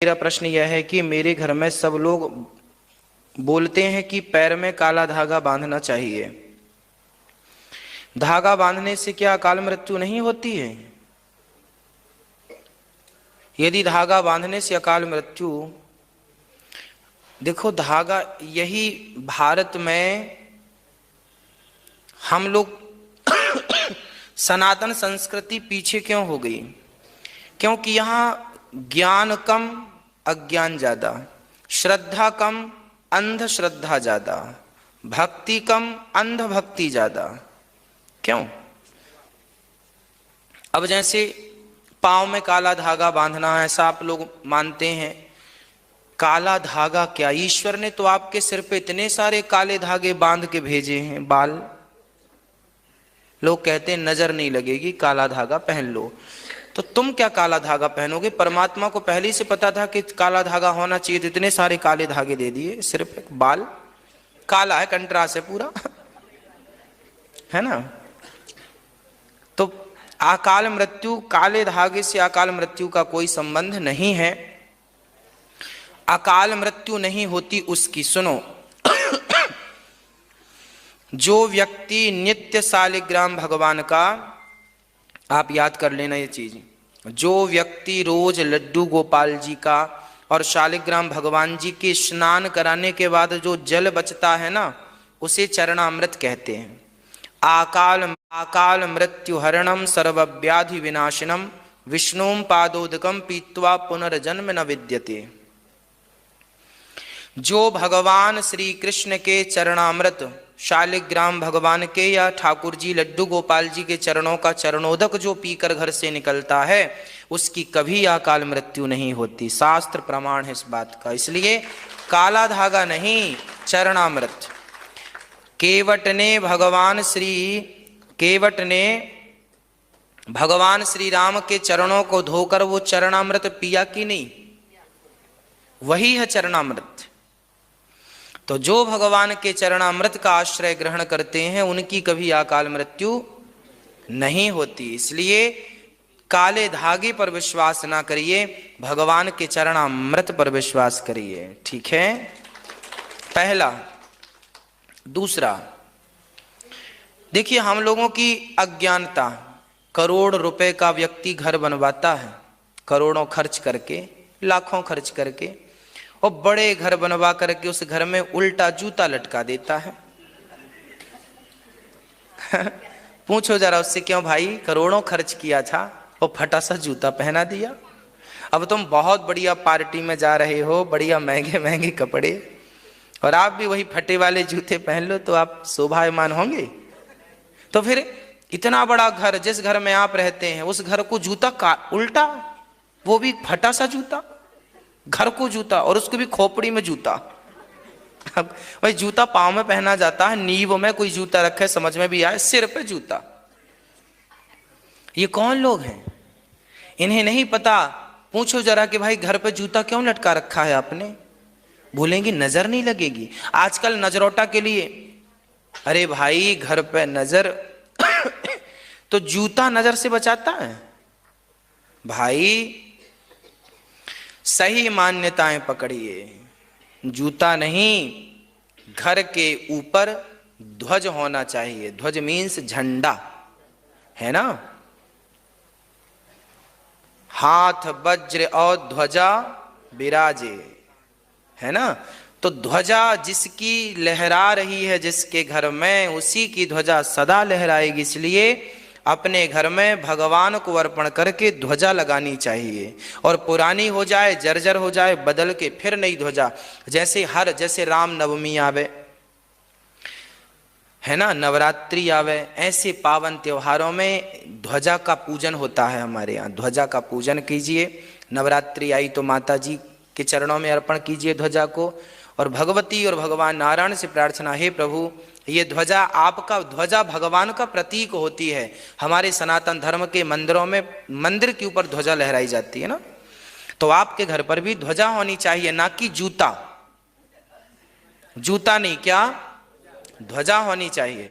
मेरा प्रश्न यह है कि मेरे घर में सब लोग बोलते हैं कि पैर में काला धागा बांधना चाहिए। धागा बांधने से क्या अकाल मृत्यु नहीं होती है? यदि धागा बांधने से अकाल मृत्यु, देखो धागा, यही भारत में हम लोग सनातन संस्कृति पीछे क्यों हो गई? क्योंकि यहां ज्ञान कम अज्ञान ज्यादा, श्रद्धा कम अंधश्रद्धा ज्यादा, भक्ति कम अंधभक्ति ज्यादा। क्यों? अब जैसे पांव में काला धागा बांधना है, ऐसा आप लोग मानते हैं। काला धागा क्या, ईश्वर ने तो आपके सिर पे इतने सारे काले धागे बांध के भेजे हैं। बाल, लोग कहते हैं नजर नहीं लगेगी, काला धागा पहन लो। तो तुम क्या काला धागा पहनोगे? परमात्मा को पहले ही से पता था कि काला धागा होना चाहिए, तो इतने सारे काले धागे दे दिए। सिर्फ बाल काला है, कंट्रास्ट है पूरा, है ना? तो अकाल मृत्यु, काले धागे से अकाल मृत्यु का कोई संबंध नहीं है। अकाल मृत्यु नहीं होती उसकी, सुनो, जो व्यक्ति नित्य शालिग्राम भगवान का, आप याद कर लेना ये चीज, जो व्यक्ति रोज लड्डू गोपाल जी का और शालिग्राम भगवान जी के स्नान कराने के बाद जो जल बचता है ना, उसे चरणामृत कहते हैं। आकाल मृत्यु हरणम सर्वव्याधि विनाशनम विष्णुम पादोदकम पीत्वा पुनर्जन्म न विद्यते। जो भगवान श्री कृष्ण के चरणामृत, शालिग्राम भगवान के या ठाकुर जी लड्डू गोपाल जी के चरणों का चरणोदक जो पीकर घर से निकलता है, उसकी कभी अकाल मृत्यु नहीं होती। शास्त्र प्रमाण है इस बात का। इसलिए काला धागा नहीं, चरणामृत। केवट ने भगवान श्री राम के चरणों को धोकर वो चरणामृत पिया कि नहीं? वही है चरणामृत। तो जो भगवान के चरणामृत का आश्रय ग्रहण करते हैं, उनकी कभी अकाल मृत्यु नहीं होती। इसलिए काले धागे पर विश्वास ना करिए, भगवान के चरणामृत पर विश्वास करिए। ठीक है, पहला। दूसरा, देखिए हम लोगों की अज्ञानता, करोड़ रुपए का व्यक्ति घर बनवाता है, करोड़ों खर्च करके, लाखों खर्च करके, और बड़े घर बनवा करके उस घर में उल्टा जूता लटका देता है। पूछो जरा उससे, क्यों भाई, करोड़ों खर्च किया था और फटा सा जूता पहना दिया। अब तुम बहुत बढ़िया पार्टी में जा रहे हो, बढ़िया महंगे महंगे कपड़े, और आप भी वही फटे वाले जूते पहन लो, तो आप शोभायमान होंगे? तो फिर इतना बड़ा घर, जिस घर में आप रहते हैं, उस घर को जूता का उल्टा, वो भी फटा सा जूता, घर को जूता, और उसको भी खोपड़ी में जूता। अब भाई जूता पांव में पहना जाता है, नींव में कोई जूता रखे, समझ में भी आए, सिर पे जूता। ये कौन लोग हैं? इन्हें नहीं पता। पूछो जरा कि भाई घर पे जूता क्यों लटका रखा है आपने? बोलेंगे नजर नहीं लगेगी। आजकल नजरोटा के लिए, अरे भाई घर पे नजर तो जूता नजर से बचाता है भाई। सही मान्यताएं पकड़िए, जूता नहीं, घर के ऊपर ध्वज होना चाहिए। ध्वज मीन्स झंडा, है ना? हाथ वज्र और ध्वजा विराजे, है ना? तो ध्वजा जिसकी लहरा रही है जिसके घर में, उसी की ध्वजा सदा लहराएगी। इसलिए अपने घर में भगवान को अर्पण करके ध्वजा लगानी चाहिए, और पुरानी हो जाए, जर्जर हो जाए, बदल के फिर नई ध्वजा। जैसे राम नवमी आवे, है ना, नवरात्रि आवे, ऐसे पावन त्योहारों में ध्वजा का पूजन होता है हमारे यहाँ। ध्वजा का पूजन कीजिए। नवरात्रि आई तो माता जी के चरणों में अर्पण कीजिए ध्वजा को, और भगवती और भगवान नारायण से प्रार्थना, हे प्रभु, ये ध्वजा आपका, ध्वजा भगवान का प्रतीक होती है। हमारे सनातन धर्म के मंदिरों में, मंदिर के ऊपर ध्वजा लहराई जाती है ना, तो आपके घर पर भी ध्वजा होनी चाहिए, ना कि जूता। जूता नहीं, क्या ध्वजा होनी चाहिए।